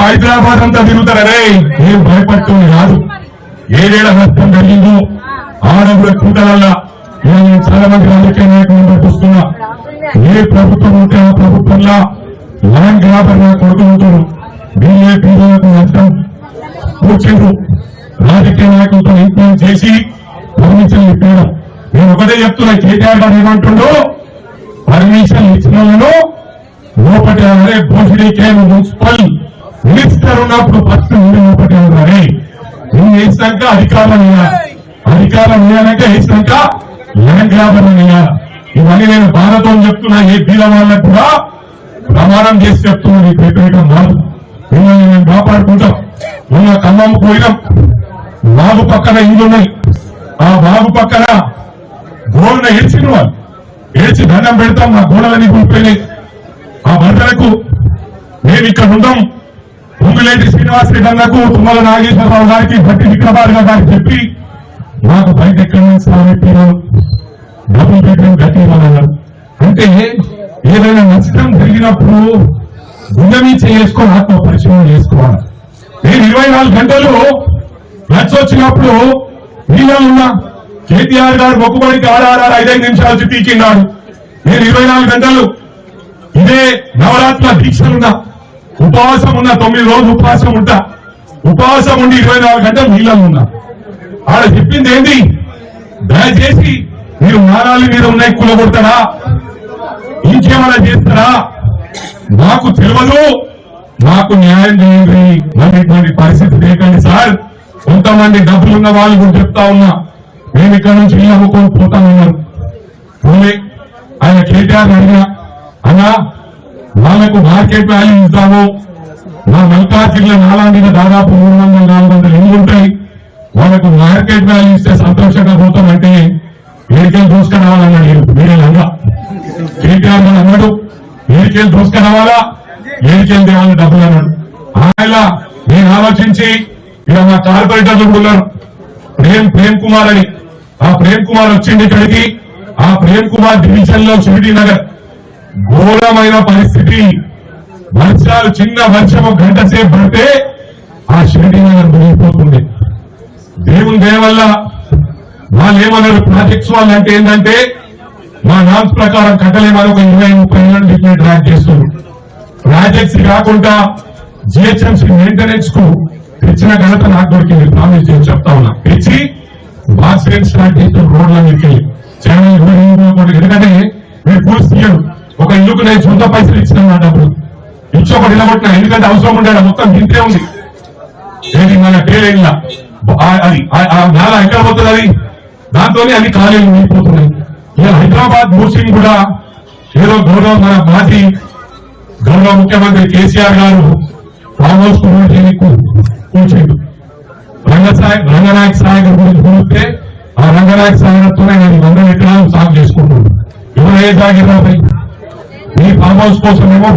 హైదరాబాద్ అంతా తిరుగుతారే ఏం భయపడుతుంది కాదు. ఏడేళ్ల నష్టం కలిగిందో ఆడవుల కూటలల్లా నేను చాలా మంది రాజకీయ నాయకులను పట్టిస్తున్నా. ఏ ప్రభుత్వం ఉంటే ఆ ప్రభుత్వంలో ల్యాండ్ గ్రాబర్ కొడుకు ఉంటారు. బీఏపీలకు నష్టం కూర్చుంటూ రాజకీయ నాయకులతో ఇన్ఫ్లుయెన్స్ చేసి పర్మిషన్ ఇప్పించడం. నేను ఒకటే చెప్తున్నా, కేటీఆర్ గారు ఏమంటుండో పర్మిషన్ ఇచ్చిన వాళ్ళను లోపటి అనే భోషడికే మున్సిపల్ మినిస్టర్ ఉన్నప్పుడు ఫస్ట్ నుండి లోపటి అన్నారే. నువ్వు వేసినాక అధికారం వేయాలంటే వేసినాక ల్యాండ్ గ్రాబర్ వేయాలి. ఇవన్నీ నేను బాధతో చెప్తున్నా. ఏ బీద వాళ్ళకు కూడా ప్రమాణం చేసి చెప్తున్నా. ఈ వ్యతిరేకం కాదు. మిమ్మల్ని మేము కాపాడుకుంటాం. మొన్న ఖమ్మం పోయినాం. వాగు పక్కన ఇల్లున్నాయి. ఆ వాగు పక్కన గోడను ఏడ్చిన వాళ్ళు ఏడ్చి దండం పెడతాం. మా గోడలన్నీ కూలిపోయినాయి. ఆ వరదలకు మేము ఇక్కడ ఉందాం. పొంగులేటి శ్రీనివాసరెడ్డి అన్నకు, తుమ్మల నాగేశ్వరరావు గారికి, భట్టి విక్రమార్క గారికి చెప్పి మాకు బయట ఎక్కడి నుంచి సామెట్టినారు. డబ్బులు పెట్టిన గట్టి ఇవ్వాలన్నారు. అంటే ఏదైనా నష్టం జరిగినప్పుడు గుండె చేసుకొని ఆత్మ పరిశీలన చేసుకోవాలి. నేను 24 గంటలు ఫ్లడ్స్ వచ్చినప్పుడు నీళ్ళున్నా కేటీఆర్ గారు మొక్కుబడికి 6-5 నిమిషాలు చుట్టికిన్నాడు. నేను 24 గంటలు ఇదే నవరాత్రుల దీక్షలున్నా, ఉపవాసం ఉన్నా. 9 రోజులు ఉపవాసం ఉంటా. ఉపవాసం ఉండి 24 గంటలు నీళ్ళను ఉన్నా. ఆడ చెప్పింది ఏంటి? దయచేసి మీరు నారాలు మీద ఉన్నాయి కూలగొడతారా, ఇంకేమైనా చేస్తారా, మాకు తెలియదు, మాకు న్యాయం చేయండి. మరి పరిస్థితి లేకండి సార్. కొంతమంది డబ్బులున్న వాళ్ళు కూడా చెప్తా ఉన్నా, మేము ఇక్కడ నుంచి ఇల్లు అమ్ముకొని పోతామన్నారు. ఆయన కేటీఆర్ అడిగినా, అన్నా వాళ్ళకు మార్కెట్ వాల్యూ ఇస్తాము. మా మల్కాజిల్లా నాలాంటిగా దాదాపు 300-400 ఇల్లు ఉంటాయి. వాళ్ళకు మార్కెట్ వాల్యూ ఇస్తే సంతోషంగా పోతామంటే ఏడికెళ్ళి దూసుకురావాలన్నాడు. మీరే లంగా కేటీఆర్ అన్నాడు, ఏడికెళ్ళి దూసుకురావాలా, ఏడికెళ్ళి దేవాలని డబ్బులు అన్నాడు. ఆయన నేను ఆలోచించి ఇక మా కార్పొరేటర్లు కూడా ఉన్నారు. ప్రేమ్ కుమార్ అని. ఆ ప్రేమ్ కుమార్ వచ్చింది ఇక్కడికి. ఆ ప్రేమ్ కుమార్ డివిజన్ లో షిరిడి నగర్ ఘోరమైన పరిస్థితి. వర్షాలు, చిన్న వర్షం గంట సేపు పడితే ఆ షిరిడి నగర్ మునిగిపోతుంది. దేవుని దయ వల్ల వాళ్ళు ఏమన్నారు, ప్రాజెక్ట్స్ వాళ్ళు అంటే ఏంటంటే మా నామ్స్ ప్రకారం కట్టలేమని ఒక 20-30 ఏళ్ళ నుంచి ట్రాక్ చేస్తున్నారు. ప్రాజెక్ట్స్ కాకుండా జిహెచ్ఎంసీ మెయింటెనెన్స్ కు తెచ్చిన ఘనత నాకు దొరికింది. ప్రామిస్ చేసి చెప్తా ఉన్నా. తెచ్చి బాక్స్ స్టార్ట్ చేసిన రోడ్లన్నిటికీ ఎందుకంటే మీరు పూర్తి తీయడు. ఒక ఇల్లుకు నేను సొంత పైసలు ఇచ్చిన నా డబ్బులు ఇచ్చి ఒకటి నిలబట్టిన. ఎందుకంటే అవసరం ఉండే మొత్తం దింపే ఉంది. ఏది మన పేరెళ్ళ అది నాల ఎక్కడ పోతుంది, అది దాంతోనే అది ఖాళీలు మిగిలిపోతున్నాయి. ఇలా హైదరాబాద్ మూసింగ్ కూడా ఏదో మన మాజీ గౌరవ ముఖ్యమంత్రి కేసీఆర్ గారు ఫామ్ హౌస్ కూర్చుండు. రంగనాయక సాగర్ గురించి కూర్చుంటే ఆ రంగనాయక సాగర్తోనే నేను 100 ఎకరాలు సాగు చేసుకుంటున్నాను. ఎవరు ఏ జాగిరాబాయి మీ ఫామ్ హౌస్ కోసమేమో